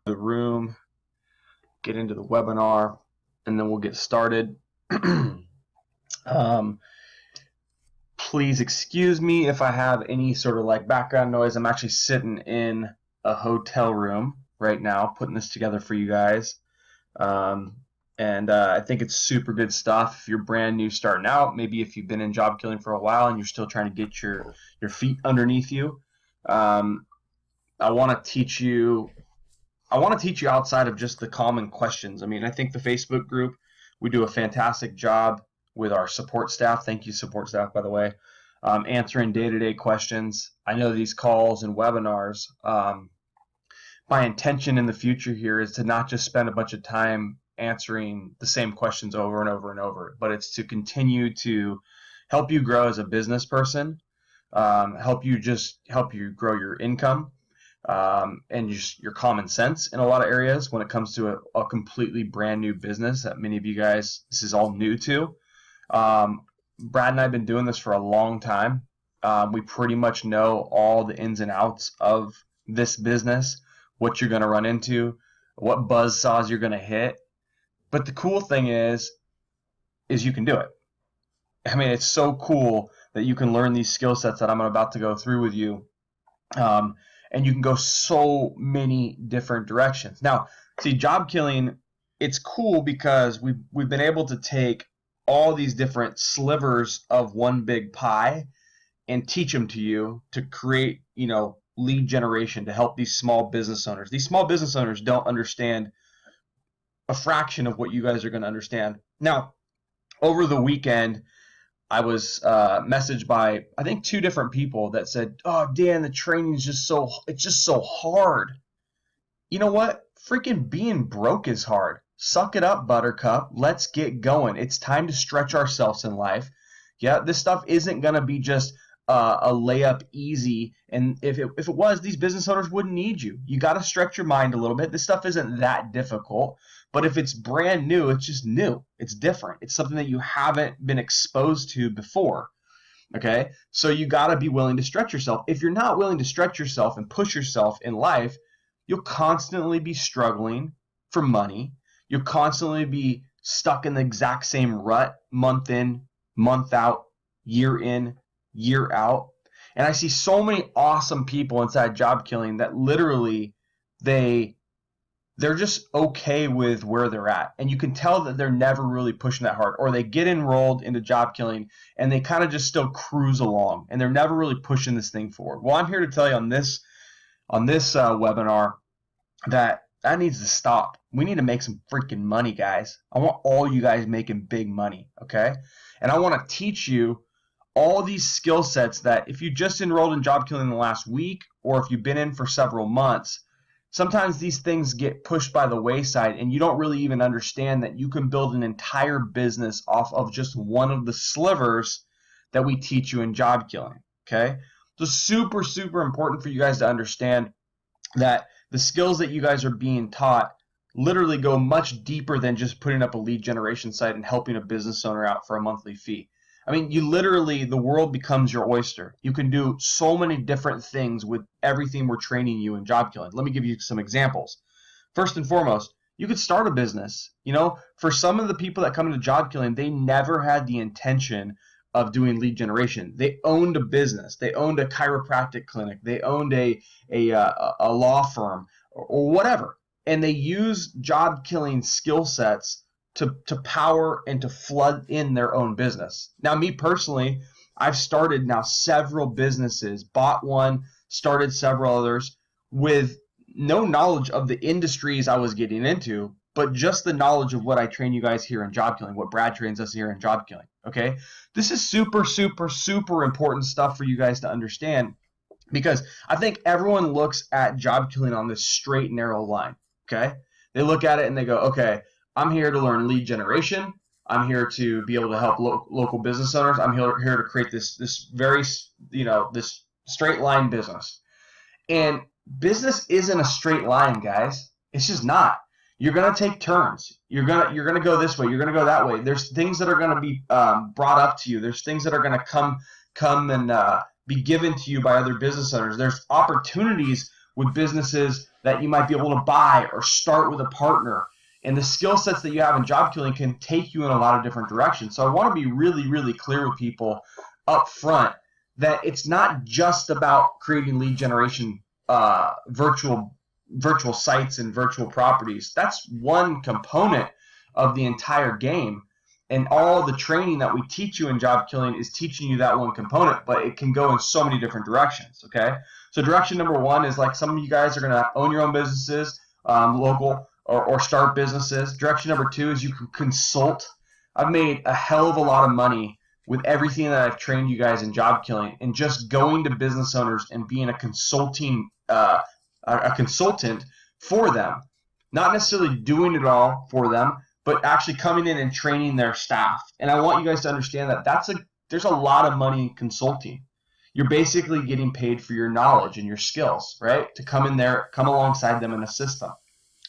the room, get into the webinar, and then we'll get started. Please excuse me if I have any sort of like background noise. I'm actually sitting in a hotel room right now putting this together for you guys. I think it's super good stuff if you're brand new starting out. Maybe if you've been in job killing for a while and you're still trying to get your feet underneath you. I want to teach you outside of just the common questions. I mean, I think the Facebook group, we do a fantastic job with our support staff. Thank you, support staff, by the way, answering day-to-day questions. I know these calls and webinars, my intention in the future here is to not just spend a bunch of time answering the same questions over and over and over, but it's to continue to help you grow as a business person, help you grow your income, and just your common sense in a lot of areas when it comes to a completely brand new business that many of you guys, this is all new to. Brad and I have been doing this for a long time. We pretty much know all the ins and outs of this business, what you're going to run into, what buzz saws you're going to hit. But the cool thing is you can do it. I mean, it's so cool that you can learn these skill sets that I'm about to go through with you. And you can go so many different directions. Now, see, job killing, it's cool because we've been able to take all these different slivers of one big pie and teach them to you to create, lead generation to help these small business owners. These small business owners don't understand a fraction of what you guys are going to understand. Now, over the weekend, I was messaged by, I think, 2 different people that said, "Oh, Dan, the training is just so hard." You know what? Freaking being broke is hard. Suck it up, buttercup. Let's get going. It's time to stretch ourselves in life. Yeah, this stuff isn't going to be just a layup easy. And if it was, these business owners wouldn't need you. You got to stretch your mind a little bit. This stuff isn't that difficult. But if it's brand new, it's just new. It's different. It's something that you haven't been exposed to before. Okay? So you got to be willing to stretch yourself. If you're not willing to stretch yourself and push yourself in life, you'll constantly be struggling for money. You'll constantly be stuck in the exact same rut, month in, month out, year in, year out. And I see so many awesome people inside job killing that literally they're just okay with where they're at. And you can tell that they're never really pushing that hard, or they get enrolled into job killing and they kind of just still cruise along and they're never really pushing this thing forward. Well, I'm here to tell you on this webinar that needs to stop. We need to make some freaking money, guys. I want all you guys making big money, okay? And I want to teach you all these skill sets that if you just enrolled in job killing in the last week, or if you've been in for several months, sometimes these things get pushed by the wayside and you don't really even understand that you can build an entire business off of just one of the slivers that we teach you in job killing, okay? So super, super important for you guys to understand that the skills that you guys are being taught literally go much deeper than just putting up a lead generation site and helping a business owner out for a monthly fee. I mean, the world becomes your oyster. You can do so many different things with everything we're training you in job killing. Let me give you some examples. First and foremost, you could start a business. For some of the people that come into job killing, they never had the intention of doing lead generation. They owned a business. They owned a chiropractic clinic. They owned a law firm or whatever. And they used job killing skill sets to power and to flood in their own business. Now, me personally, I've started now several businesses, bought one, started several others with no knowledge of the industries I was getting into, but just the knowledge of what I train you guys here in job killing, what Brad trains us here in job killing, okay? This is super, super, super important stuff for you guys to understand, because I think everyone looks at job killing on this straight, narrow line, okay? They look at it and they go, okay, I'm here to learn lead generation. I'm here to be able to help local business owners. I'm here to create this very, this straight line business. And business isn't a straight line, guys. It's just not. You're gonna take turns. You're gonna go this way. You're gonna go that way. There's things that are gonna be brought up to you. There's things that are gonna come and be given to you by other business owners. There's opportunities with businesses that you might be able to buy or start with a partner. And the skill sets that you have in job killing can take you in a lot of different directions. So I want to be really, really clear with people up front that it's not just about creating lead generation virtual sites and virtual properties. That's one component of the entire game. And all the training that we teach you in job killing is teaching you that one component, but it can go in so many different directions, okay? So direction number one is like some of you guys are going to own your own businesses, local, or start businesses. Direction number two is you can consult. I've made a hell of a lot of money with everything that I've trained you guys in job killing and just going to business owners and being a consultant for them. Not necessarily doing it all for them, but actually coming in and training their staff. And I want you guys to understand that there's a lot of money in consulting. You're basically getting paid for your knowledge and your skills, right? To come in there, come alongside them and assist them.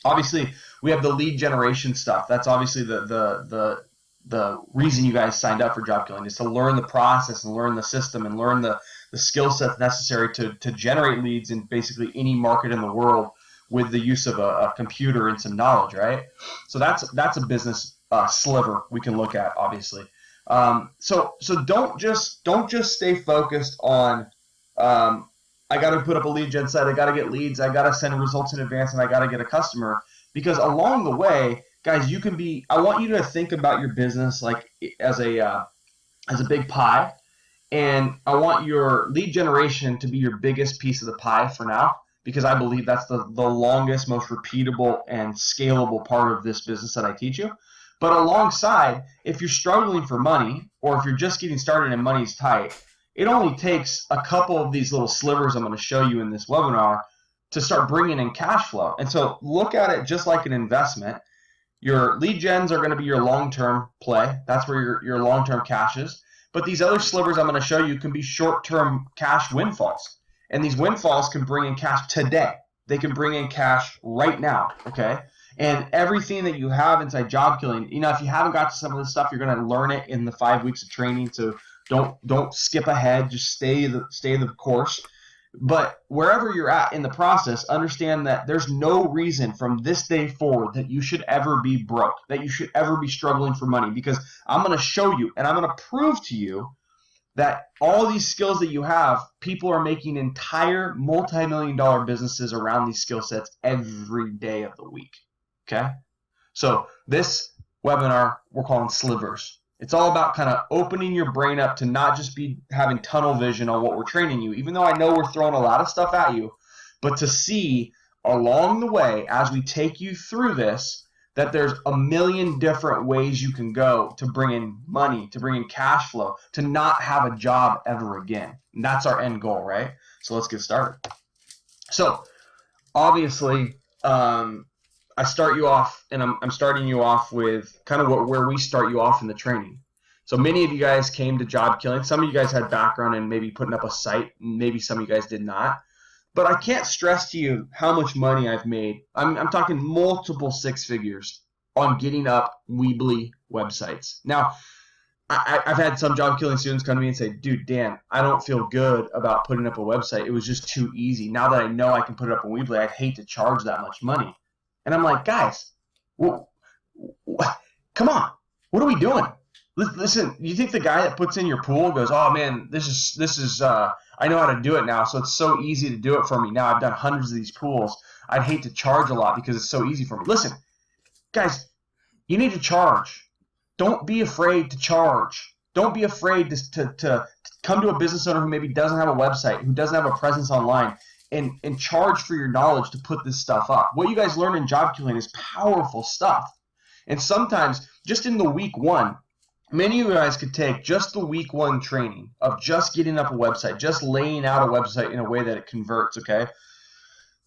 Obviously, we have the lead generation stuff. That's obviously the reason you guys signed up for job killing, is to learn the process and learn the system and learn the skill sets necessary to generate leads in basically any market in the world with the use of a computer and some knowledge, right? So that's a business sliver we can look at, obviously. So don't just stay focused on I got to put up a lead gen site, I got to get leads, I got to send results in advance, and I got to get a customer. Because along the way, guys, you can be. I want you to think about your business like as a big pie, and I want your lead generation to be your biggest piece of the pie for now, because I believe that's the longest, most repeatable, and scalable part of this business that I teach you. But alongside, if you're struggling for money, or if you're just getting started and money's tight, it only takes a couple of these little slivers I'm going to show you in this webinar to start bringing in cash flow. And so look at it just like an investment. Your lead gens are going to be your long-term play. That's where your long-term cash is. But these other slivers I'm going to show you can be short-term cash windfalls. And these windfalls can bring in cash today. They can bring in cash right now, okay? And everything that you have inside job killing, if you haven't got to some of this stuff, you're going to learn it in the 5 weeks of training. So don't skip ahead. Just stay the course. But wherever you're at in the process, understand that there's no reason from this day forward that you should ever be broke, that you should ever be struggling for money, because I'm going to show you and I'm going to prove to you that all these skills that you have, people are making entire multi-million-dollar businesses around these skill sets every day of the week. Okay? So this webinar we're calling slivers. It's all about kind of opening your brain up to not just be having tunnel vision on what we're training you, even though I know we're throwing a lot of stuff at you, but to see along the way as we take you through this that there's a million different ways you can go to bring in money, to bring in cash flow, to not have a job ever again. And that's our end goal, right? So let's get started. So obviously, I start you off, and I'm starting you off with kind of where we start you off in the training. So many of you guys came to job killing. Some of you guys had background in maybe putting up a site. Maybe some of you guys did not. But I can't stress to you how much money I've made. I'm talking multiple six figures on getting up Weebly websites. Now, I've had some job killing students come to me and say, dude, Dan, I don't feel good about putting up a website. It was just too easy. Now that I know I can put it up on Weebly, I'd hate to charge that much money. And I'm like, guys, come on, what are we doing? Listen, you think the guy that puts in your pool goes, oh man, this is I know how to do it now, so it's so easy to do it for me. Now I've done hundreds of these pools. I'd hate to charge a lot because it's so easy for me. Listen, guys, you need to charge. Don't be afraid to charge. Don't be afraid to come to a business owner who maybe doesn't have a website, who doesn't have a presence online, and charge for your knowledge to put this stuff up. What you guys learn in job killing is powerful stuff. And sometimes, just in the week one, many of you guys could take just the week one training of just getting up a website, just laying out a website in a way that it converts, okay?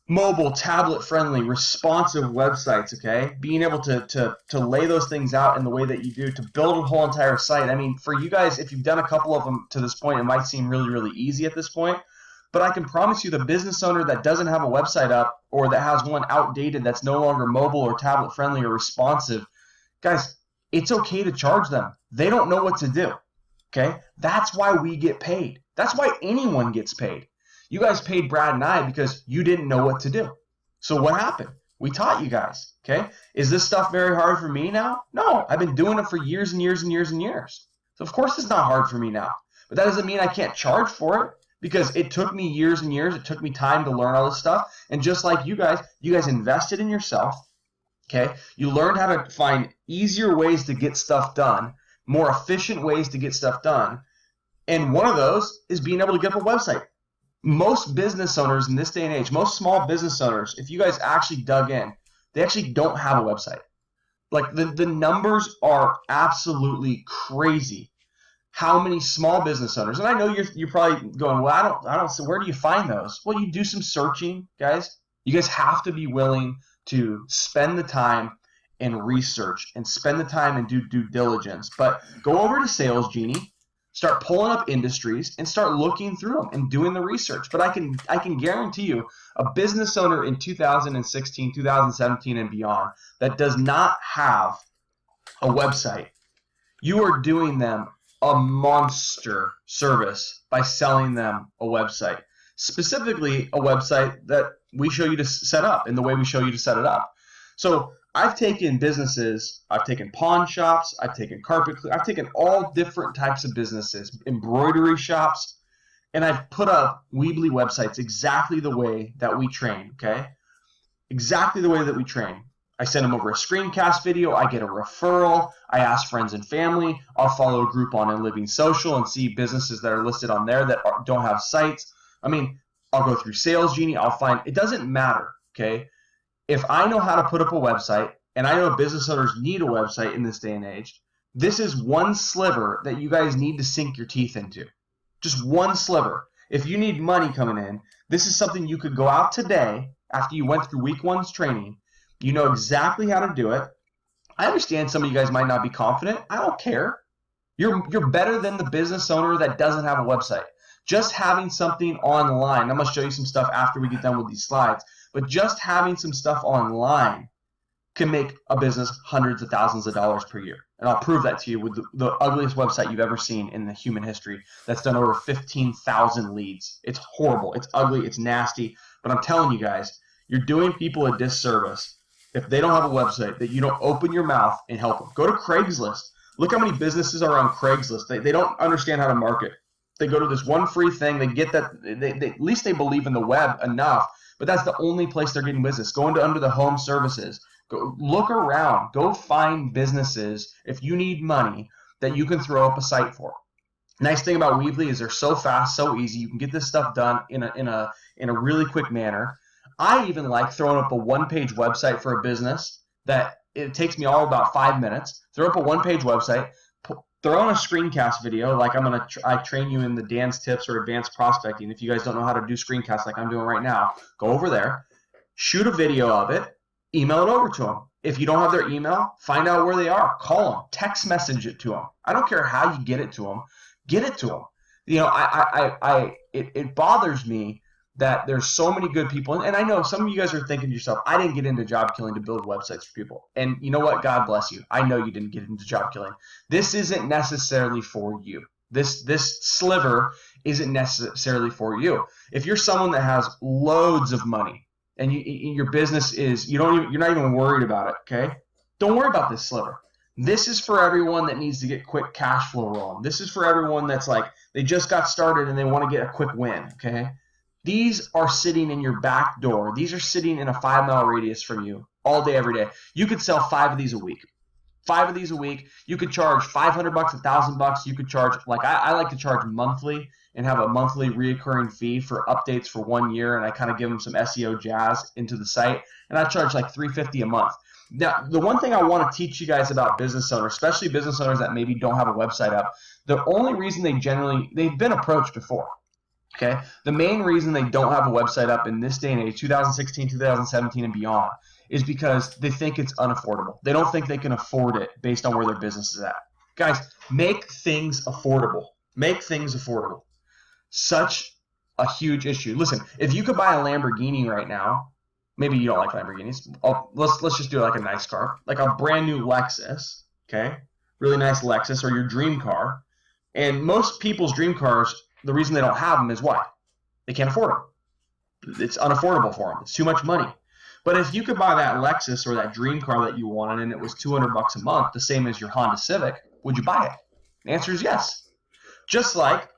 Mobile, tablet-friendly, responsive websites, okay? Being able to lay those things out in the way that you do, to build a whole entire site. I mean, for you guys, if you've done a couple of them to this point, it might seem really, really easy at this point. But I can promise you the business owner that doesn't have a website up, or that has one outdated that's no longer mobile or tablet-friendly or responsive, guys, it's okay to charge them. They don't know what to do, okay? That's why we get paid. That's why anyone gets paid. You guys paid Brad and I because you didn't know what to do. So what happened? We taught you guys, okay? Is this stuff very hard for me now? No, I've been doing it for years and years and years and years. So of course it's not hard for me now. But that doesn't mean I can't charge for it, because it took me years and years. It took me time to learn all this stuff. And just like you guys invested in yourself, okay? You learned how to find easier ways to get stuff done, more efficient ways to get stuff done. And one of those is being able to get up a website. Most business owners in this day and age, most small business owners, if you guys actually dug in, they actually don't have a website. Like the numbers are absolutely crazy. How many small business owners? And I know you're probably going, well, I don't. So where do you find those? Well, you do some searching, guys. You guys have to be willing to spend the time and research, and spend the time and do due diligence. But go over to Sales Genie. Start pulling up industries and start looking through them and doing the research. But I can guarantee you, a business owner in 2016, 2017, and beyond that does not have a website, you are doing them a monster service by selling them a website. Specifically, a website that we show you to set up in the way we show you to set it up. So I've taken businesses, I've taken pawn shops, I've taken I've taken all different types of businesses, embroidery shops, and I've put up Weebly websites exactly the way that we train, okay? Exactly the way that we train. I send them over a screencast video, I get a referral, I ask friends and family, I'll follow a group on Living Social and see businesses that are listed on there that don't have sites. I mean, I'll go through Sales Genie, I'll find, it doesn't matter, okay? If I know how to put up a website, and I know business owners need a website in this day and age, this is one sliver that you guys need to sink your teeth into. Just one sliver. If you need money coming in, this is something you could go out today after you went through week one's training. You know exactly how to do it. I understand some of you guys might not be confident. I don't care. You're better than the business owner that doesn't have a website. Just having something online, I'm going to show you some stuff after we get done with these slides, but just having some stuff online can make a business hundreds of thousands of dollars per year. And I'll prove that to you with the ugliest website you've ever seen in the human history that's done over 15,000 leads. It's horrible. It's ugly. It's nasty. But I'm telling you guys, you're doing people a disservice if they don't have a website, that you don't open your mouth and help them. Go to Craigslist. Look how many businesses are on Craigslist. They don't understand how to market. They go to this one free thing. They get that. At least they believe in the web enough. But that's the only place they're getting business. Go into under the home services. Go look around. Go find businesses, if you need money, that you can throw up a site for. Nice thing about Weebly is they're so fast, so easy. You can get this stuff done in a really quick manner. I even like throwing up a one-page website for a business that it takes me all about 5 minutes. Throw up a one-page website, throw on a screencast video, like I train you in the Dan's Tips or Advanced Prospecting. If you guys don't know how to do screencasts like I'm doing right now, go over there, shoot a video of it, email it over to them. If you don't have their email, find out where they are. Call them, text message it to them. I don't care how you get it to them. Get it to them. You know, it bothers me that there's so many good people, and I know some of you guys are thinking to yourself, I didn't get into job killing to build websites for people. And you know what? God bless you. I know you didn't get into job killing. This isn't necessarily for you. This sliver isn't necessarily for you. If you're someone that has loads of money and your business is you're not even worried about it, okay? Don't worry about this sliver. This is for everyone that needs to get quick cash flow rolling. This is for everyone that's like they just got started and they want to get a quick win, okay? These are sitting in your back door. These are sitting in a 5-mile radius from you all day, every day. You could sell 5 of these a week. 5 of these a week. You could charge $500, $1,000. You could charge, like I like to charge monthly and have a monthly reoccurring fee for updates for 1 year, and I kind of give them some SEO jazz into the site, and I charge like $350 a month. Now, the one thing I want to teach you guys about business owners, especially business owners that maybe don't have a website up, the only reason they've been approached before. Okay, the main reason they don't have a website up in this day and age, 2016, 2017, and beyond, is because they think it's unaffordable. They don't think they can afford it based on where their business is at. Guys, make things affordable. Make things affordable. Such a huge issue. Listen, if you could buy a Lamborghini right now, maybe you don't like Lamborghinis. Let's just do like a nice car, like a brand new Lexus. Okay, really nice Lexus or your dream car. And most people's dream cars, the reason they don't have them is why? They can't afford them. It's unaffordable for them. It's too much money. But if you could buy that Lexus or that dream car that you wanted and it was $200 a month, the same as your Honda Civic, would you buy it? The answer is yes. Just like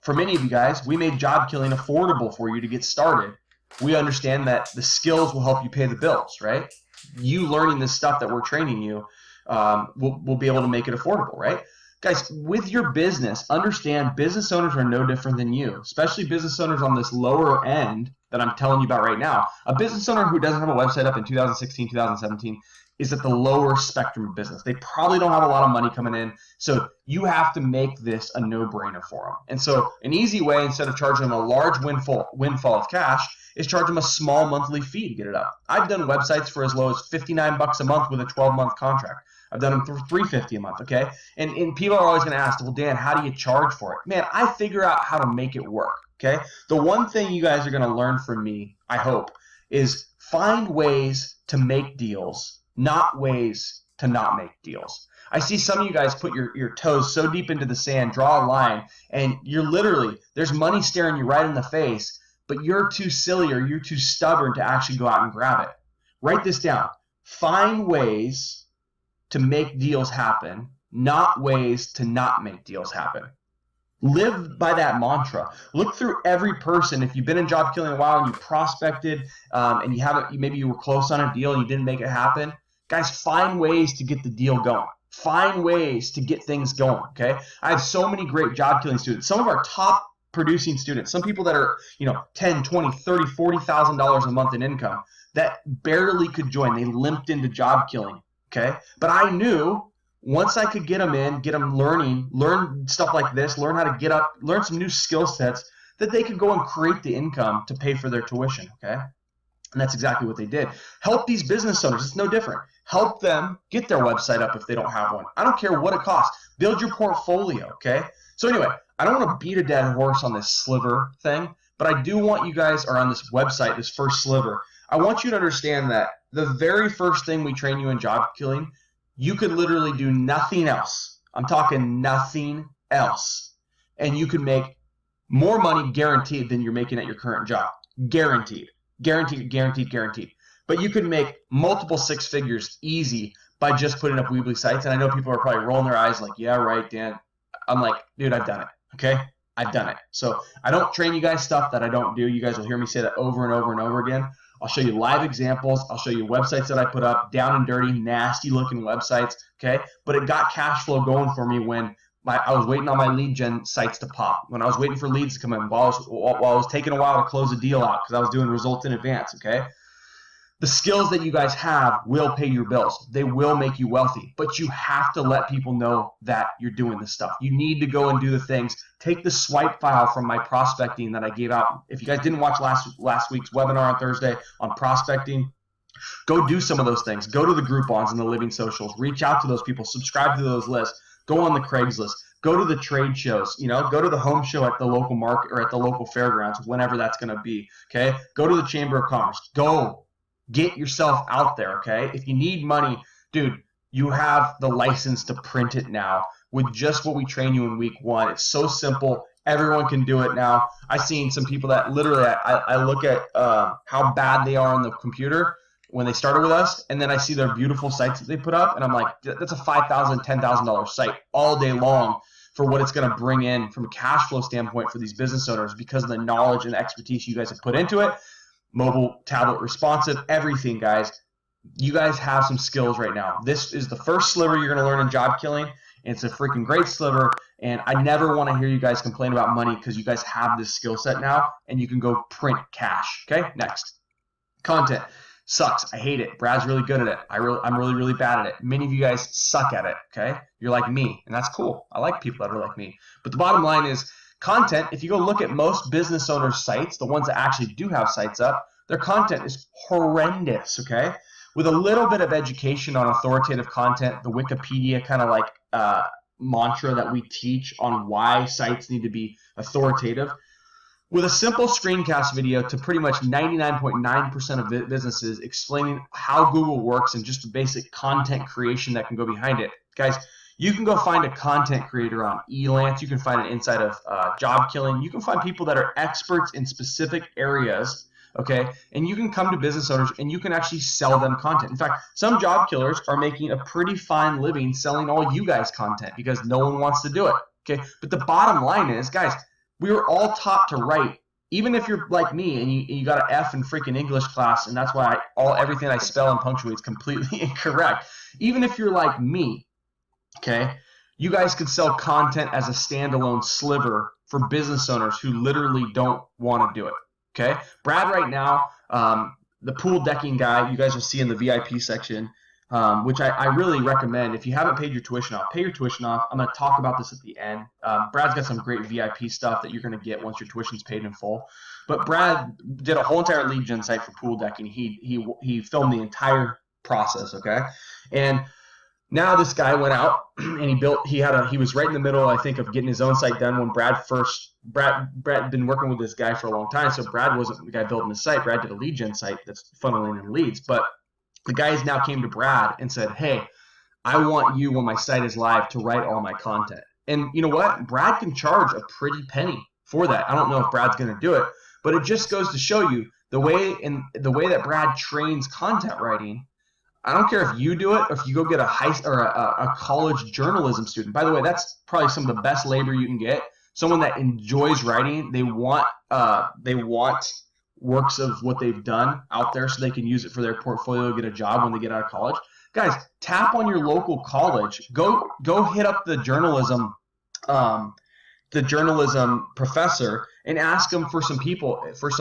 for many of you guys, we made job killing affordable for you to get started. We understand that the skills will help you pay the bills, right? You learning this stuff that we're training you will be able to make it affordable, right? Guys, with your business, understand business owners are no different than you, especially business owners on this lower end that I'm telling you about right now. A business owner who doesn't have a website up in 2016, 2017 is at the lower spectrum of business. They probably don't have a lot of money coming in, so you have to make this a no-brainer for them. And so an easy way, instead of charging them a large windfall of cash, is charge them a small monthly fee to get it up. I've done websites for as low as $59 a month with a 12-month contract. I've done them for $350 a month, okay? And people are always going to ask, well, Dan, how do you charge for it? Man, I figure out how to make it work, okay? The one thing you guys are going to learn from me, I hope, is find ways to make deals, not ways to not make deals. I see some of you guys put your toes so deep into the sand, draw a line, and you're literally, there's money staring you right in the face, but you're too silly or you're too stubborn to actually go out and grab it. Write this down. Find ways to make deals happen, not ways to not make deals happen. Live by that mantra. Look through every person. If you've been in job killing a while and you prospected and you haven't, maybe you were close on a deal and you didn't make it happen, guys, find ways to get the deal going. Find ways to get things going, okay? I have so many great job killing students. Some of our top producing students, some people that are, $10, $20, $30, $40,000 a month in income that barely could join. They limped into job killing. Okay, but I knew once I could get them in, get them learn stuff like this, learn how to get up, learn some new skill sets, that they could go and create the income to pay for their tuition, okay? And that's exactly what they did. Help these business owners. It's no different. Help them get their website up if they don't have one. I don't care what it costs. Build your portfolio, okay? So anyway, I don't want to beat a dead horse on this sliver thing, but I do want you guys, or on this website, this first sliver, I want you to understand that the very first thing we train you in job killing, you could literally do nothing else. I'm talking nothing else. And you can make more money guaranteed than you're making at your current job. Guaranteed. Guaranteed, guaranteed, guaranteed. But you could make multiple six figures easy by just putting up Weebly sites. And I know people are probably rolling their eyes like, yeah, right, Dan. I'm like, dude, I've done it. Okay? I've done it. So I don't train you guys stuff that I don't do. You guys will hear me say that over and over and over again. I'll show you live examples. I'll show you websites that I put up, down and dirty, nasty looking websites, okay? But it got cash flow going for me when I was waiting on my lead gen sites to pop, when I was waiting for leads to come in, while I was taking a while to close a deal out because I was doing results in advance, okay? The skills that you guys have will pay your bills. They will make you wealthy, but you have to let people know that you're doing this stuff. You need to go and do the things. Take the swipe file from my prospecting that I gave out. If you guys didn't watch last week's webinar on Thursday on prospecting, go do some of those things. Go to the Groupons and the Living Socials. Reach out to those people. Subscribe to those lists. Go on the Craigslist. Go to the trade shows. Go to the home show at the local market or at the local fairgrounds, whenever that's going to be. Okay? Go to the Chamber of Commerce. Go. Get yourself out there, okay? If you need money, dude, you have the license to print it now with just what we train you in week 1. It's so simple. Everyone can do it now. I've seen some people that literally, I look at how bad they are on the computer when they started with us, and then I see their beautiful sites that they put up, and I'm like, that's a $5,000, $10,000 site all day long for what it's going to bring in from a cash flow standpoint for these business owners because of the knowledge and expertise you guys have put into it. Mobile, tablet, responsive, everything, guys. You guys have some skills right now. This is the first sliver you're going to learn in job killing. And it's a freaking great sliver. And I never want to hear you guys complain about money because you guys have this skill set now and you can go print cash. Okay, next. Content. Sucks. I hate it. Brad's really good at it. I'm really, really bad at it. Many of you guys suck at it, okay? You're like me, and that's cool. I like people that are like me. But the bottom line is, content, if you go look at most business owners' sites, the ones that actually do have sites up, their content is horrendous, okay? With a little bit of education on authoritative content, the Wikipedia kind of like mantra that we teach on why sites need to be authoritative, with a simple screencast video to pretty much 99.9% of businesses explaining how Google works and just the basic content creation that can go behind it. Guys, You can go find a content creator on Elance. You can find it inside of Job Killing. You can find people that are experts in specific areas, okay? And you can come to business owners and you can actually sell them content. In fact, some job killers are making a pretty fine living selling all you guys content because no one wants to do it, okay? But the bottom line is, guys, we were all taught to write. Even if you're like me and you got an F in freaking English class, and that's why everything I spell and punctuate is completely incorrect. Even if you're like me, okay, you guys could sell content as a standalone sliver for business owners who literally don't want to do it, okay? Brad right now, the pool decking guy, you guys will see in the VIP section, which I really recommend. If you haven't paid your tuition off, pay your tuition off. I'm going to talk about this at the end. Brad's got some great VIP stuff that you're going to get once your tuition's paid in full. But Brad did a whole entire lead gen site for pool decking. He filmed the entire process, okay? And now this guy went out and he was right in the middle, I think, of getting his own site done when Brad had been working with this guy for a long time. So Brad wasn't the guy building the site. Brad did a lead gen site that's funneling in leads. But the guys now came to Brad and said, hey, I want you when my site is live to write all my content. And you know what? Brad can charge a pretty penny for that. I don't know if Brad's going to do it, but it just goes to show you the way that Brad trains content writing. I don't care if you do it or if you go get a college journalism student. By the way, that's probably some of the best labor you can get. Someone that enjoys writing. They want works of what they've done out there so they can use it for their portfolio, get a job when they get out of college. Guys, tap on your local college. Go hit up the journalism professor and ask them for some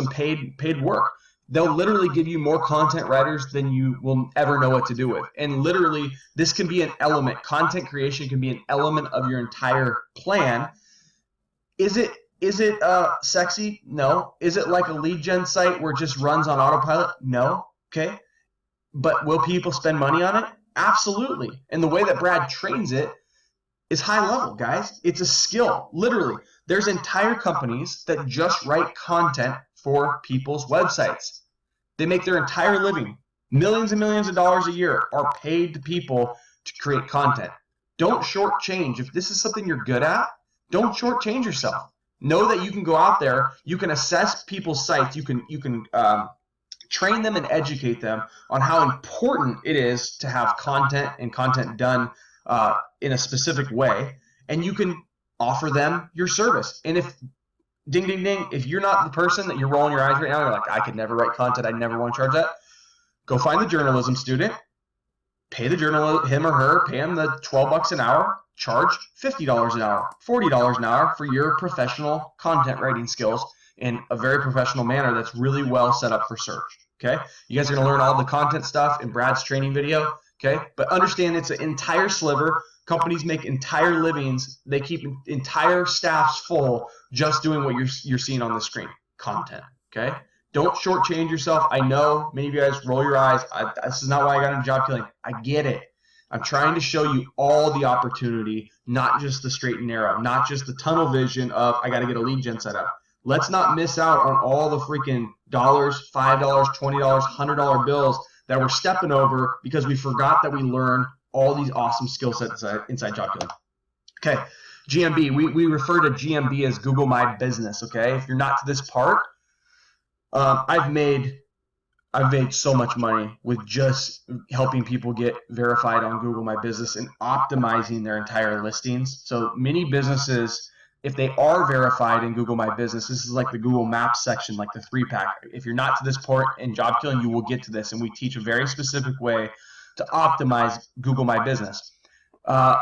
paid work. They'll literally give you more content writers than you will ever know what to do with. And literally, this can be an element. Content creation can be an element of your entire plan. Is it sexy? No. Is it like a lead gen site where it just runs on autopilot? No. Okay. But will people spend money on it? Absolutely. And the way that Brad trains it is high level, guys. It's a skill. Literally, there's entire companies that just write content for people's websites. They make their entire living. Millions and millions of dollars a year are paid to people to create content. Don't shortchange. If this is something you're good at, don't shortchange yourself. Know that you can go out there, you can assess people's sites, you can train them and educate them on how important it is to have content and content done in a specific way, and you can offer them your service. And if ding, ding, ding, if you're not the person that you're rolling your eyes right now, you're like, I could never write content, I never want to charge that, go find the journalism student, pay the journalist, him or her, pay him the $12 an hour, charge $50 an hour, $40 an hour for your professional content writing skills in a very professional manner that's really well set up for search, okay? You guys are going to learn all the content stuff in Brad's training video, okay? But understand it's an entire sliver. Companies make entire livings. They keep entire staffs full just doing what you're seeing on the screen, content, okay? Don't shortchange yourself. I know many of you guys roll your eyes. This is not why I got into job killing. I get it. I'm trying to show you all the opportunity, not just the straight and narrow, not just the tunnel vision of I got to get a lead gen set up. Let's not miss out on all the freaking dollars, $5, $20, $100 bills that we're stepping over because we forgot that we learned all these awesome skill sets inside job killing. Okay, GMB. We refer to GMB as Google My Business. Okay, if you're not to this part, I've made so much money with just helping people get verified on Google My Business and optimizing their entire listings. So many businesses, if they are verified in Google My Business, this is like the Google Maps section, like the 3-pack. If you're not to this part in job killing, you will get to this, and we teach a very specific way to optimize Google My Business.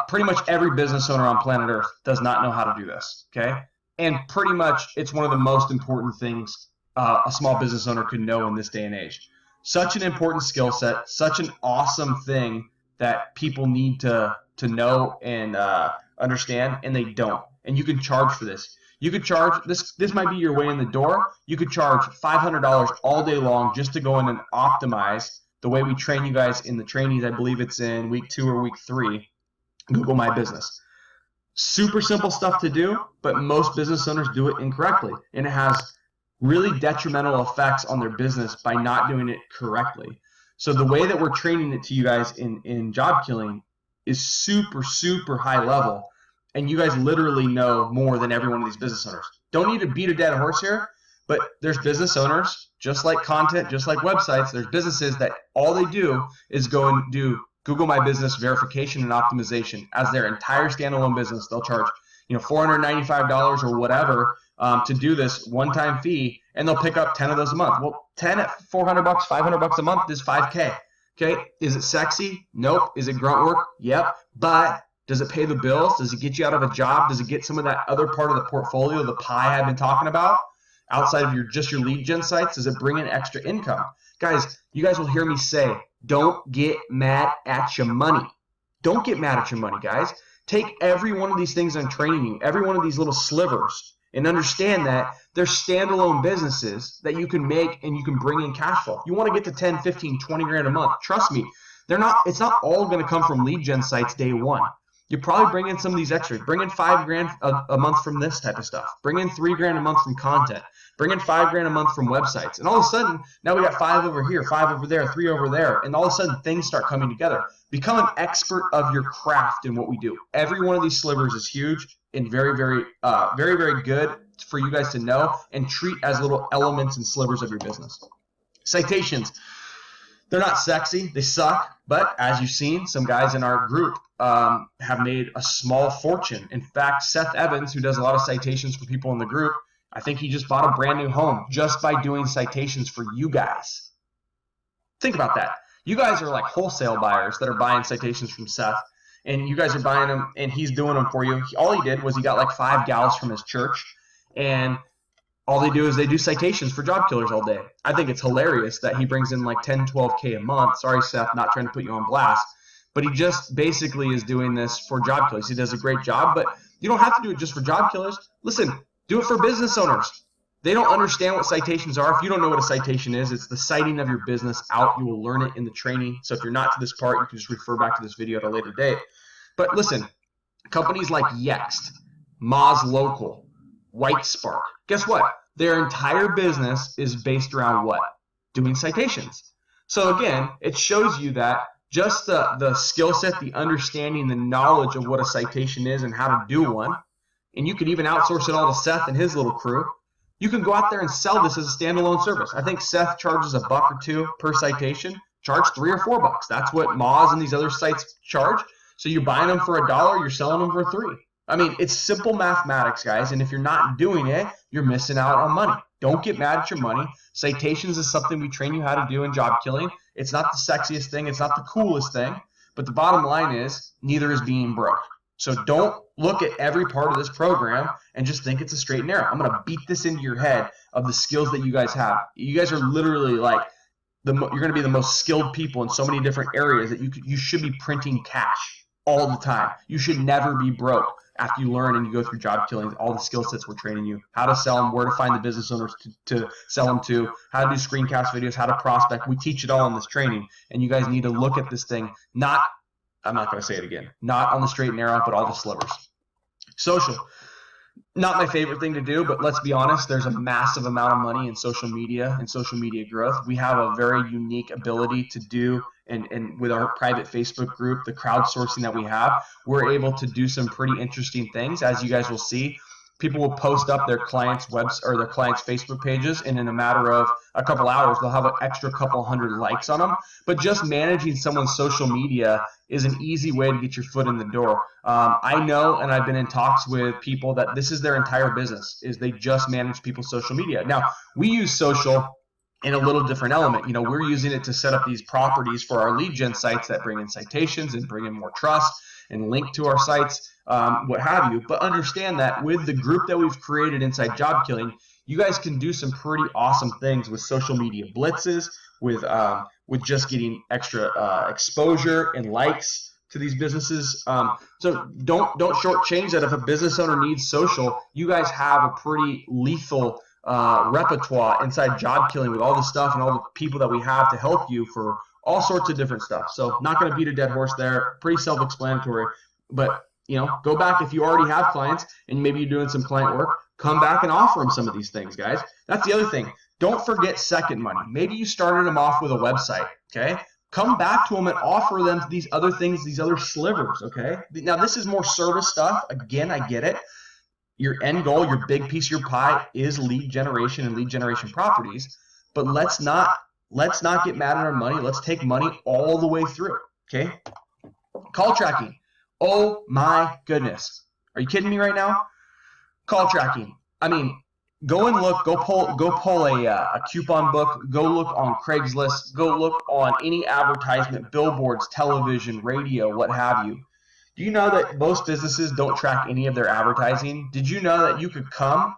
Pretty much every business owner on planet Earth does not know how to do this, okay? And pretty much it's one of the most important things a small business owner could know in this day and age. Such an important skill set, such an awesome thing that people need to know and understand, and they don't. And you can charge for this. You could charge, this might be your way in the door, you could charge $500 all day long just to go in and optimize the way we train you guys in the trainings. I believe it's in week 2 or week 3, Google My Business. Super simple stuff to do, but most business owners do it incorrectly, and it has really detrimental effects on their business by not doing it correctly. So the way that we're training it to you guys in job killing is super, super high level, and you guys literally know more than every one of these business owners. Don't need to beat a dead horse here, but there's business owners, just like content, just like websites, there's businesses that all they do is go and do Google My Business verification and optimization as their entire standalone business. They'll charge, $495 or whatever to do this one-time fee, and they'll pick up 10 of those a month. Well, 10 at $400, $500 a month is $5K. Okay, is it sexy? Nope. Is it grunt work? Yep. But does it pay the bills? Does it get you out of a job? Does it get some of that other part of the portfolio, the pie I've been talking about, outside of just your lead gen sites? Does it bring in extra income? Guys, you guys will hear me say, don't get mad at your money. Don't get mad at your money, guys. Take every one of these things I'm training you, every one of these little slivers, and understand that they're standalone businesses that you can make and you can bring in cash flow. You want to get to 10, 15, 20 grand a month. Trust me, it's not all going to come from lead gen sites day one. You probably bring in some of these extras. Bring in 5 grand a month from this type of stuff. Bring in 3 grand a month from content. Bring in 5 grand a month from websites. And all of a sudden, now we got 5 over here, 5 over there, 3 over there. And all of a sudden, things start coming together. Become an expert of your craft in what we do. Every one of these slivers is huge and very, very, very, very good for you guys to know and treat as little elements and slivers of your business. Citations. They're not sexy. They suck. But as you've seen, some guys in our group have made a small fortune. In fact, Seth Evans, who does a lot of citations for people in the group, I think he just bought a brand new home just by doing citations for you guys. Think about that. You guys are like wholesale buyers that are buying citations from Seth, and you guys are buying them, and he's doing them for you. All he did was he got like 5 gals from his church, and all they do is they do citations for job killers all day. I think it's hilarious that he brings in like 10, 12K a month. Sorry, Seth, not trying to put you on blast, but he just basically is doing this for job killers. He does a great job, but you don't have to do it just for job killers. Listen, do it for business owners. They don't understand what citations are. If you don't know what a citation is, it's the citing of your business out. You will learn it in the training. So if you're not to this part, you can just refer back to this video at a later date. But listen, companies like Yext, Moz Local, White Spark, guess what? Their entire business is based around what? Doing citations. So again, it shows you that just the skill set, the understanding, the knowledge of what a citation is and how to do one, and you could even outsource it all to Seth and his little crew. You can go out there and sell this as a standalone service. I think Seth charges $1 or $2 per citation. Charge $3 or $4. That's what Moz and these other sites charge. So you're buying them for $1, you're selling them for $3. I mean, it's simple mathematics, guys. And if you're not doing it, you're missing out on money. Don't get mad at your money. Citations is something we train you how to do in job killing. It's not the sexiest thing. It's not the coolest thing. But the bottom line is neither is being broke. So don't look at every part of this program and just think it's a straight and narrow. I'm going to beat this into your head of the skills that you guys have. You guys are literally like, you're going to be the most skilled people in so many different areas that you should be printing cash all the time. You should never be broke after you learn and you go through job killing, all the skill sets we're training you, how to sell them, where to find the business owners to sell them to, how to do screencast videos, how to prospect. We teach it all in this training, and you guys need to look at this thing, I'm not going to say it again, not on the straight and narrow, but all the slivers. Social. Not my favorite thing to do, but let's be honest, there's a massive amount of money in social media and social media growth. We have a very unique ability to do, and with our private Facebook group, the crowdsourcing that we have, we're able to do some pretty interesting things. As you guys will see, people will post up their clients' webs or their clients' Facebook pages, and in a matter of a couple hours, they'll have an extra couple hundred likes on them. But just managing someone's social media is an easy way to get your foot in the door. I know, and I've been in talks with people that this is their entire business, is they just manage people's social media. Now, we use social in a little different element. You know, we're using it to set up these properties for our lead gen sites that bring in citations and bring in more trust and link to our sites, what have you. But understand that with the group that we've created inside Job Killing, you guys can do some pretty awesome things with social media blitzes, with just getting extra exposure and likes to these businesses. So don't shortchange that. If a business owner needs social, you guys have a pretty lethal repertoire inside Job Killing with all the stuff and all the people that we have to help you for all sorts of different stuff. So not going to beat a dead horse there. Pretty self-explanatory. But, you know, go back if you already have clients and maybe you're doing some client work, come back and offer them some of these things, guys. That's the other thing. Don't forget second money. Maybe you started them off with a website, okay? come back to them and offer them these other things, these other slivers, okay? Now, this is more service stuff. Again, I get it. Your end goal, your big piece of your pie is lead generation and lead generation properties, but let's not get mad at our money. Let's take money all the way through, okay? Call tracking. Oh my goodness. Are you kidding me right now? Call tracking. I mean, go and look, go pull a coupon book, go look on Craigslist, go look on any advertisement, billboards, television, radio, what have you. Do you know that most businesses don't track any of their advertising? Did you know that you could come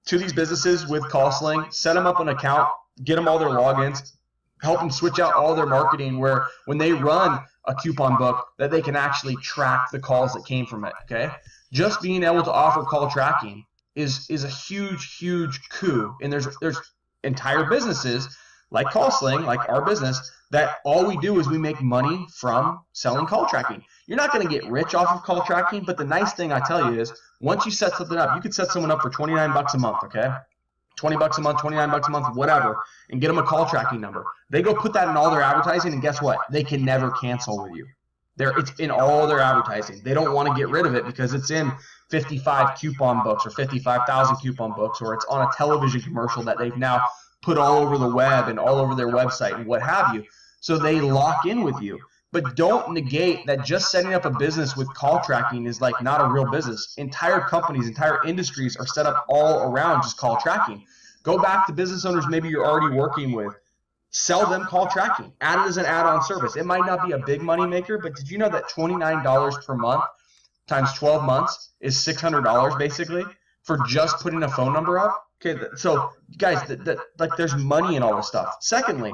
to these businesses with CallSling, set them up an account, get them all their logins, help them switch out all their marketing where when they run a coupon book that they can actually track the calls that came from it, okay? Just being able to offer call tracking is a huge coup. And there's entire businesses like CallSling, like our business, that all we do is we make money from selling call tracking. You're not going to get rich off of call tracking, but the nice thing I tell you is once you set something up, you could set someone up for $29 a month, okay? $20 a month, $29 a month, whatever, and get them a call tracking number. They go put that in all their advertising, and guess what? They can never cancel with you. It's in all their advertising. They don't want to get rid of it because it's in 55 coupon books or 55,000 coupon books, or it's on a television commercial that they've now put all over the web and all over their website and what have you. So they lock in with you. But don't negate that just setting up a business with call tracking is like not a real business. Entire companies, entire industries are set up all around just call tracking. Go back to business owners maybe you're already working with. Sell them call tracking. Add it as an add-on service. It might not be a big money maker, but did you know that $29 per month times 12 months is $600 basically for just putting a phone number up? Okay, so guys, like there's money in all this stuff. Secondly,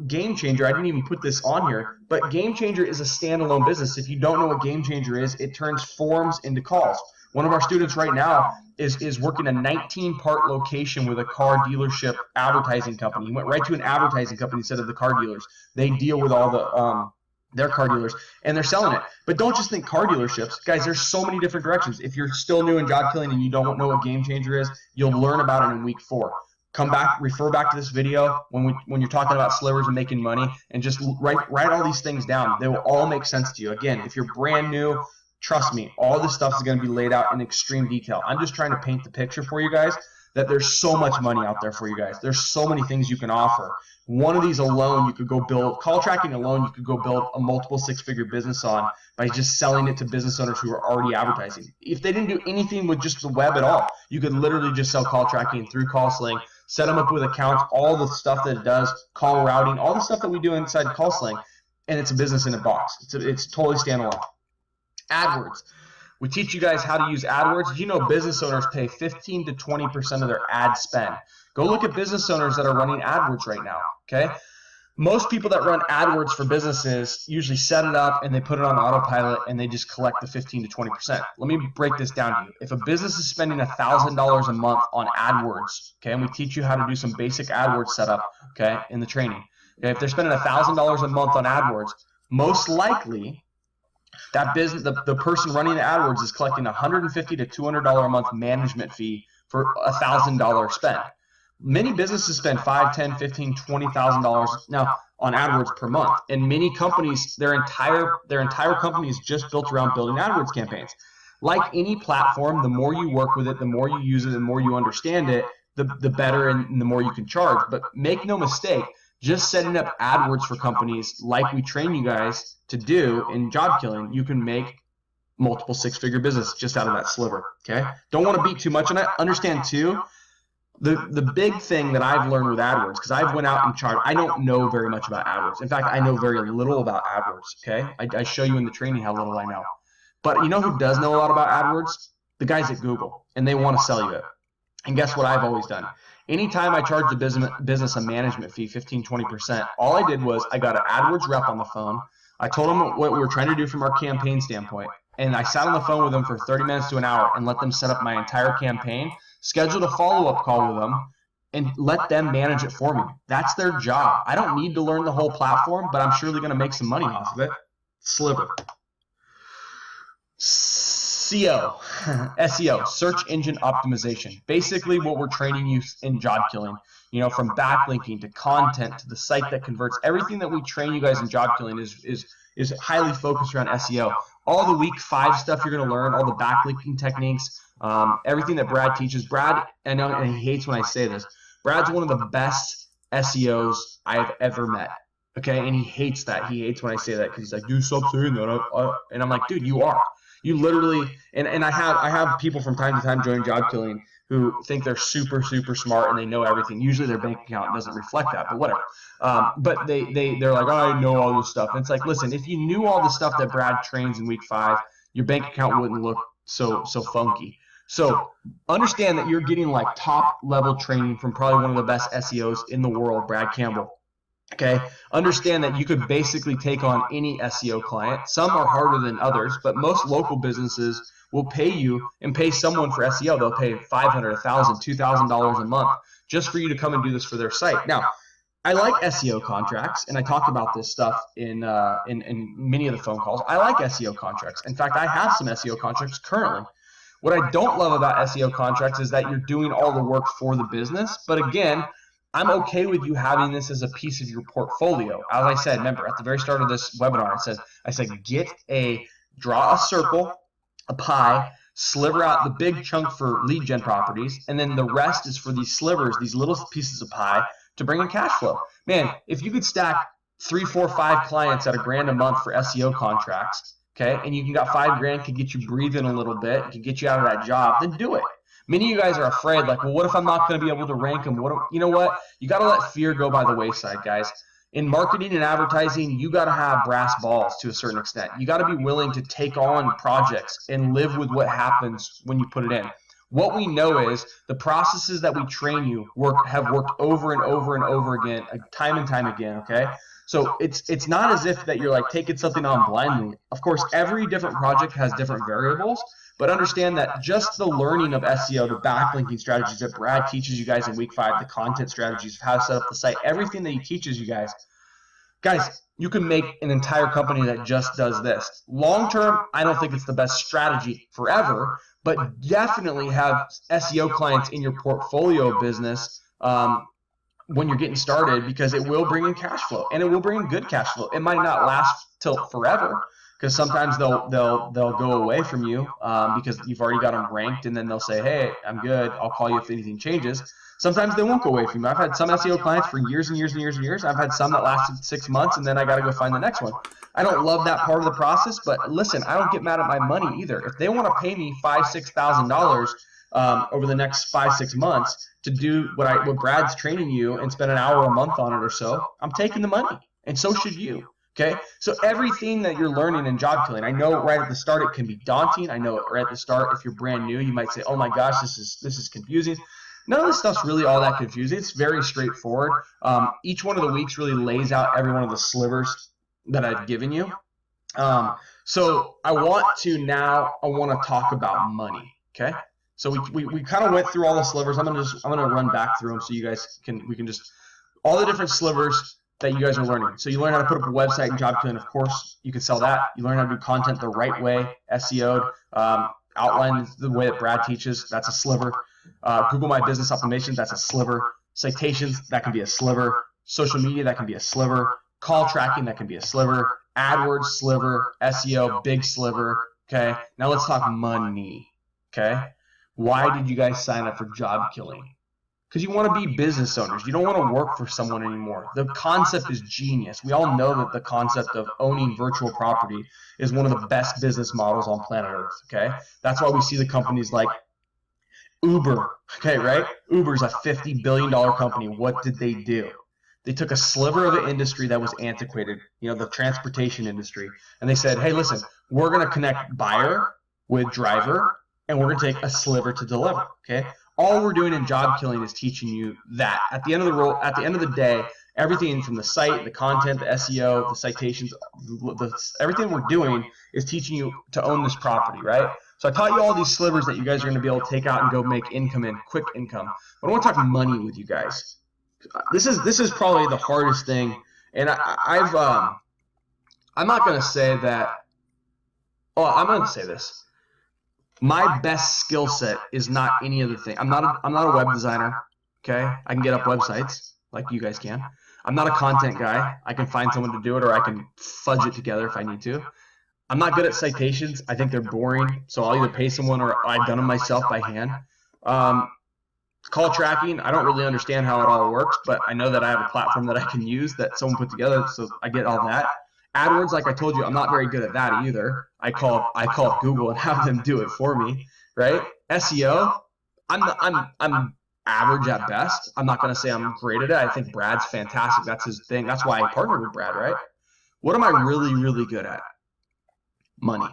Game Changer, I didn't even put this on here, but Game Changer is a standalone business. If you don't know what Game Changer is, it turns forms into calls. One of our students right now is working a 19-part location with a car dealership advertising company. He went right to an advertising company instead of the car dealers. They deal with all the their car dealers, and they're selling it. But don't just think car dealerships. Guys, there's so many different directions. If you're still new in job killing and you don't know what Game Changer is, you'll learn about it in week 4. Come back, refer back to this video when you're talking about slivers and making money, and just write all these things down. They will all make sense to you. Again, if you're brand new, trust me, all this stuff is going to be laid out in extreme detail. I'm just trying to paint the picture for you guys that there's so much money out there for you guys. There's so many things you can offer. One of these alone, you could go build, call tracking alone, you could go build a multiple 6-figure business on by just selling it to business owners who are already advertising. If they didn't do anything with just the web at all, you could literally just sell call tracking through CallSling, set them up with accounts, all the stuff that it does, call routing, all the stuff that we do inside CallSling, and it's a business in a box. It's totally standalone. AdWords. We teach you guys how to use AdWords. You know business owners pay 15 to 20% of their ad spend. Go look at business owners that are running AdWords right now, okay? Most people that run AdWords for businesses usually set it up and they put it on autopilot and they just collect the 15 to 20%. Let me break this down to you. If a business is spending $1,000 a month on AdWords, okay, and we teach you how to do some basic AdWords setup, okay, in the training. Okay, if they're spending $1,000 a month on AdWords, most likely that business, the person running the AdWords is collecting $150 to $200 a month management fee for $1,000 spend. Many businesses spend $5,000, $10,000, $15,000, $20,000 now on AdWords per month, and many companies, their entire company is just built around building AdWords campaigns. Like any platform, the more you work with it, the more you use it, the more you understand it, the better and the more you can charge. But make no mistake, just setting up AdWords for companies like we train you guys to do in job killing, you can make multiple 6-figure business just out of that sliver, okay? Don't want to beat too much on it. Understand too, the big thing that I've learned with AdWords, because I've went out and charged, I don't know very much about AdWords. In fact, I know very little about AdWords, okay? I show you in the training how little I know. But you know who does know a lot about AdWords? The guys at Google, and they want to sell you it. And guess what I've always done? Anytime I charge the business a management fee, 15, 20%, all I did was I got an AdWords rep on the phone. I told them what we were trying to do from our campaign standpoint, and I sat on the phone with them for 30 minutes to an hour and let them set up my entire campaign, scheduled a follow-up call with them, and let them manage it for me. That's their job. I don't need to learn the whole platform, but I'm surely going to make some money off of it. Sliver. SEO, search engine optimization. Basically what we're training you in job killing. you know, from backlinking to content to the site that converts. Everything that we train you guys in job killing is highly focused around SEO. All the week 5 stuff you're going to learn, all the backlinking techniques, everything that Brad teaches. Brad, I know, and he hates when I say this, Brad's one of the best SEOs I have ever met. Okay, and he hates that. He hates when I say that because he's like, "Dude, stop saying that." And I'm like, "Dude, you are. You literally." And I have people from time to time join job killing who think they're super smart and they know everything. Usually their bank account doesn't reflect that, but whatever. But they're like, "Oh, I know all this stuff." And it's like, listen, if you knew all the stuff that Brad trains in week 5, your bank account wouldn't look so funky. So understand that you're getting like top level training from probably one of the best SEOs in the world, Brad Campbell. Okay, understand that you could basically take on any SEO client. Some are harder than others, but most local businesses will pay you and pay someone for SEO. They'll pay $500, $1,000, $2,000 a month just for you to come and do this for their site. Now, I like SEO contracts, and I talked about this stuff in many of the phone calls. I like SEO contracts. In fact, I have some SEO contracts currently. What I don't love about SEO contracts is that you're doing all the work for the business. But again, I'm okay with you having this as a piece of your portfolio. As I said, remember at the very start of this webinar, I said draw a circle, a pie, sliver out the big chunk for lead gen properties, and then the rest is for these slivers, these little pieces of pie to bring in cash flow. Man, if you could stack 3, 4, 5 clients at $1,000 a month for SEO contracts, okay, and you got $5,000, could get you breathing a little bit, can get you out of that job, then do it. Many of you guys are afraid, like, well, what if I'm not going to be able to rank them? You know what? You got to let fear go by the wayside, guys. In marketing and advertising, you got to have brass balls to a certain extent. You got to be willing to take on projects and live with what happens when you put it in. What we know is the processes that we train you have worked over and over and over again, time and time again, okay? So it's not as if that you're like taking something on blindly. Of course, every different project has different variables, but understand that just the learning of SEO, the backlinking strategies that Brad teaches you guys in week 5, the content strategies of how to set up the site, everything that he teaches you guys, you can make an entire company that just does this. Long term, I don't think it's the best strategy forever, but definitely have SEO clients in your portfolio business when you're getting started, because it will bring in cash flow, and it will bring in good cash flow. It might not last till forever, because sometimes they'll go away from you because you've already got them ranked, and then they'll say, "Hey, I'm good. I'll call you if anything changes." Sometimes they won't go away from you. I've had some SEO clients for years and years and years and years. I've had some that lasted 6 months, and then I got to go find the next one. I don't love that part of the process, but listen, I don't get mad at my money either. If they want to pay me $5,000, $6,000 over the next 5, 6 months to do what Brad's training you and spend an hour a month on it or so, I'm taking the money, and so should you. Okay, so everything that you're learning in job killing, I know right at the start it can be daunting. I know right at the start, if you're brand new, you might say, "Oh my gosh, this is confusing." None of this stuff's really all that confusing. It's very straightforward. Each one of the weeks really lays out every one of the slivers that I've given you. So I want to talk about money. Okay, so we kind of went through all the slivers. I'm gonna run back through them so you guys we can just all the different slivers that you guys are learning. So you learn how to put up a website in job killing. Of course, you can sell that. You learn how to do content the right way, SEO'd, outline the way that Brad teaches. That's a sliver. Google My Business Optimization, that's a sliver. Citations, that can be a sliver. Social media, that can be a sliver. Call tracking, that can be a sliver. AdWords, sliver. SEO, big sliver. Okay, now let's talk money. Okay, why did you guys sign up for job killing? Because you want to be business owners. You don't want to work for someone anymore. The concept is genius. We all know that the concept of owning virtual property is one of the best business models on planet Earth. Okay, that's why we see the companies like Uber. Okay, right? Uber's a $50 billion company. What did they do? They took a sliver of an industry that was antiquated, the transportation industry, and they said, "Hey, listen, we're going to connect buyer with driver, and we're going to take a sliver to deliver." Okay. All we're doing in job killing is teaching you that. At the end of the day, everything from the site, the content, the SEO, the citations, everything we're doing is teaching you to own this property, right? So I taught you all these slivers that you guys are going to be able to take out and go make quick income. But I want to talk money with you guys. This is probably the hardest thing, and I'm not going to say that. Oh, I'm going to say this. My best skill set is not any other thing. I'm not a web designer. Okay, I can get up websites like you guys can. I'm not a content guy. I can find someone to do it, or I can fudge it together if I need to. I'm not good at citations. I think they're boring, so I'll either pay someone or I've done them myself by hand. Call tracking, I don't really understand how it all works, but I know that I have a platform that I can use that someone put together, so I get all that. AdWords, like I told you, I'm not very good at that either. I call Google and have them do it for me, right? SEO, I'm average at best. I'm not going to say I'm great at it. I think Brad's fantastic. That's his thing. That's why I partnered with Brad, right? What am I really, really good at? Money.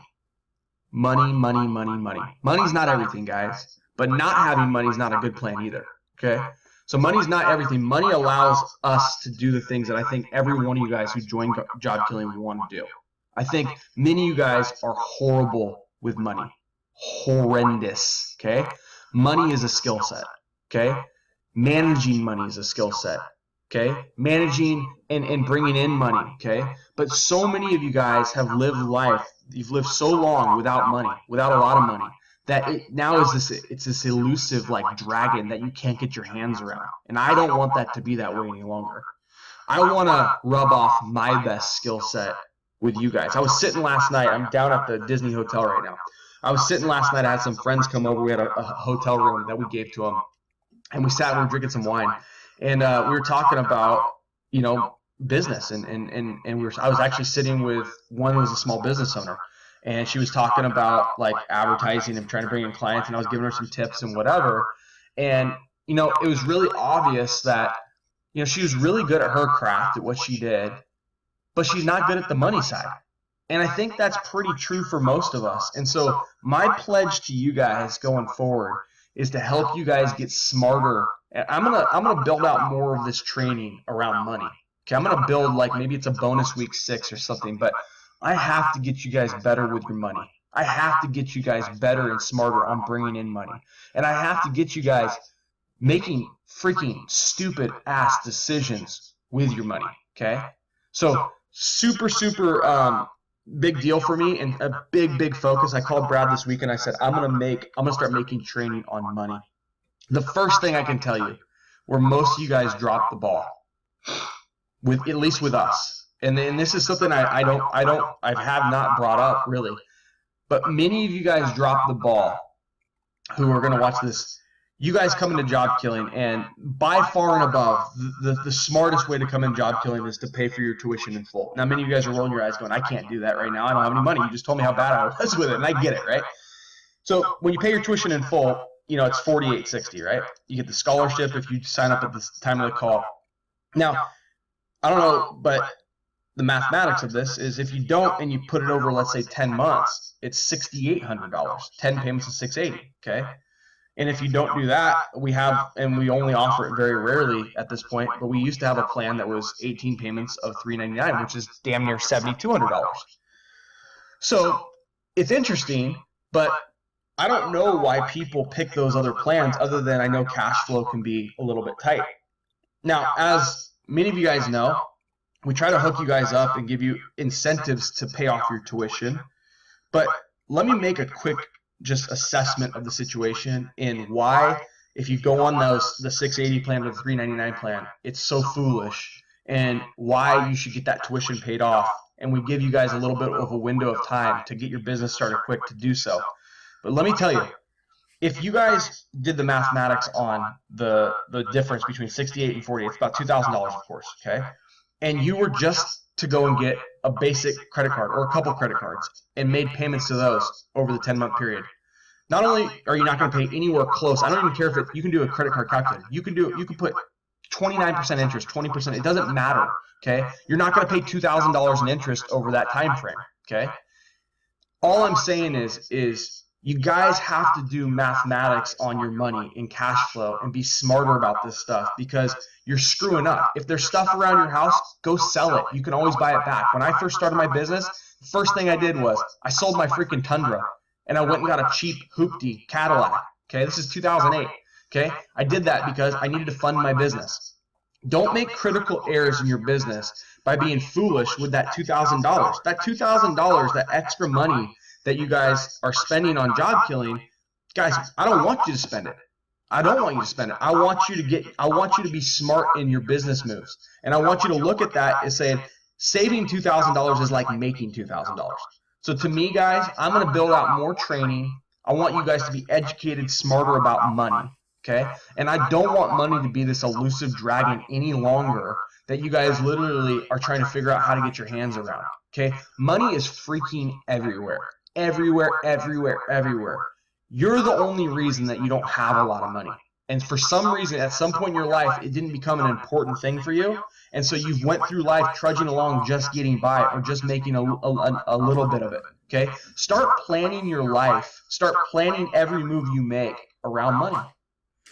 Money, money, money, money. Money's not everything, guys. But not having money is not a good plan either, okay? So money's not everything. Money allows us to do the things that I think every one of you guys who join Job Killing would want to do. I think many of you guys are horrible with money. Horrendous, okay? Money is a skill set, okay? Managing money is a skill set, okay? Managing and bringing in money, okay? But so many of you guys have lived life, you've lived so long without money, without a lot of money, that it now is it's this elusive like dragon that you can't get your hands around. And I don't want that to be that way any longer. I want to rub off my best skill set with you guys. I was sitting last night, I'm down at the Disney Hotel right now. I was sitting last night, I had some friends come over, we had a hotel room that we gave to them, and we sat and we were drinking some wine. And we were talking about, you know, business, and I was actually sitting with one who was a small business owner. And she was talking about like advertising and trying to bring in clients, and I was giving her some tips and whatever. And, you know, it was really obvious that, you know, she was really good at her craft, at what she did, but she's not good at the money side. And I think that's pretty true for most of us. And so my pledge to you guys going forward is to help you guys get smarter. And I'm gonna build out more of this training around money. Okay, I'm gonna build, like, maybe it's a bonus week 6 or something, but I have to get you guys better with your money. I have to get you guys better and smarter on bringing in money. And I have to get you guys making freaking stupid ass decisions with your money, okay? So super big deal for me, and a big focus. I called Brad this week and I said, I'm gonna start making training on money. The first thing I can tell you, where most of you guys drop the ball, with at least with us. And then this is something I have not brought up really, but many of you guys drop the ball who are going to watch this. You guys come into Job Killing, and by far and above, the smartest way to come in Job Killing is to pay for your tuition in full. Now, many of you guys are rolling your eyes going, I can't do that right now. I don't have any money. You just told me how bad I was with it, and I get it, right? So when you pay your tuition in full, you know, it's $48.60, right? You get the scholarship if you sign up at the time of the call. Now, I don't know, but the mathematics of this is if you don't and you put it over, let's say 10 months, it's $6,800. 10 payments is $680, okay? And if you don't do that, we only offer it very rarely at this point, but we used to have a plan that was 18 payments of $399, which is damn near $7,200. So it's interesting, but I don't know why people pick those other plans, other than I know cash flow can be a little bit tight. Now, as many of you guys know, we try to hook you guys up and give you incentives to pay off your tuition. But let me make a quick just assessment of the situation and why, if you go on the 680 plan or the 399 plan, it's so foolish, and why you should get that tuition paid off. And we give you guys a little bit of a window of time to get your business started quick to do so. But let me tell you, if you guys did the mathematics on the difference between 68 and 48, it's about $2,000, of course, okay? And you were just to go and get a basic credit card or a couple credit cards and made payments to those over the 10-month period, not only are you not going to pay anywhere close, I don't even care if you can do a credit card calculator. You can put 29% interest, 20%, it doesn't matter, okay? You're not going to pay $2,000 in interest over that time frame, okay? All I'm saying is you guys have to do mathematics on your money and cash flow and be smarter about this stuff, because you're screwing up. If there's stuff around your house, go sell it. You can always buy it back. When I first started my business, the first thing I did was I sold my freaking Tundra, and I went and got a cheap hoopty Cadillac. Okay, this is 2008. Okay, I did that because I needed to fund my business. Don't make critical errors in your business by being foolish with that $2,000. That $2,000, that extra money that you guys are spending on Job Killing, guys, I don't want you to spend it. I don't want you to spend it. I want you to be smart in your business moves. And I want you to look at that and say, saving $2,000 is like making $2,000. So to me, guys, I'm going to build out more training. I want you guys to be educated, smarter about money. Okay? And I don't want money to be this elusive dragon any longer that you guys literally are trying to figure out how to get your hands around. Okay? Money is freaking everywhere. Everywhere, everywhere, everywhere. You're the only reason that you don't have a lot of money. And for some reason, at some point in your life, it didn't become an important thing for you. And so you've went through life trudging along, just getting by or just making a little bit of it. Okay? Start planning your life. Start planning every move you make around money.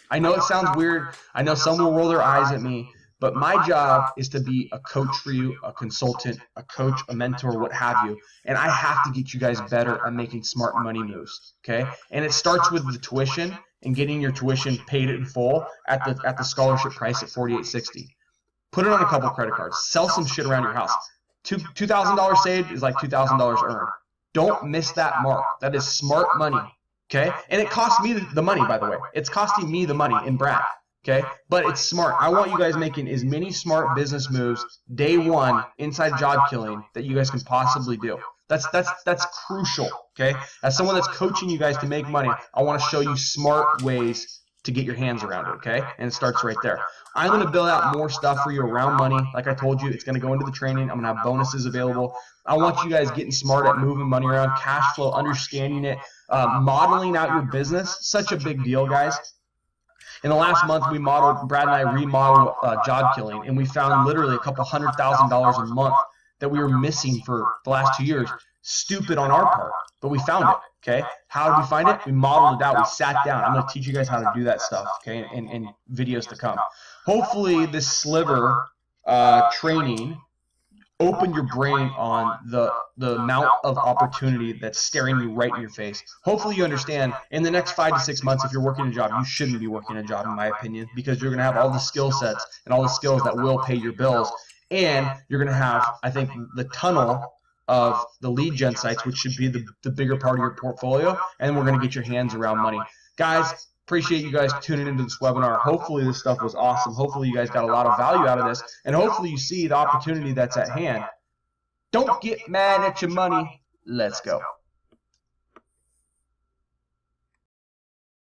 I know it sounds weird. I know some will roll their eyes at me. But my job is to be a coach for you, a consultant, a coach, a mentor, what have you. And I have to get you guys better at making smart money moves, okay? And it starts with the tuition and getting your tuition paid in full at the scholarship price at $48.60. Put it on a couple credit cards. Sell some shit around your house. $2,000 saved is like $2,000 earned. Don't miss that mark. That is smart money, okay? And it costs me the money, by the way. It's costing me the money in Brad. Okay, but it's smart. I want you guys making as many smart business moves day one inside job killing that you guys can possibly do. That's crucial. Okay, as someone that's coaching you guys to make money, I want to show you smart ways to get your hands around it. Okay, and it starts right there. I'm going to build out more stuff for you around money. Like I told you, it's going to go into the training. I'm going to have bonuses available. I want you guys getting smart at moving money around, cash flow, understanding it, modeling out your business. Such a big deal, guys. In the last month, Brad and I remodeled job killing, and we found literally a couple $100,000 a month that we were missing for the last 2 years. Stupid on our part, but we found it, okay? How did we find it? We modeled it out. We sat down. I'm going to teach you guys how to do that stuff, okay, in videos to come. Hopefully, this sliver training open your brain on the amount of opportunity that's staring you right in your face. Hopefully you understand in the next 5 to 6 months, if you're working a job, you shouldn't be working a job, in my opinion, because you're going to have all the skill sets and all the skills that will pay your bills. And you're going to have, I think, the tunnel of the lead gen sites, which should be the bigger part of your portfolio. And we're going to get your hands around money. Guys, appreciate you guys tuning into this webinar. Hopefully this stuff was awesome. Hopefully you guys got a lot of value out of this. And hopefully you see the opportunity that's at hand. Don't get mad at your money. Let's go.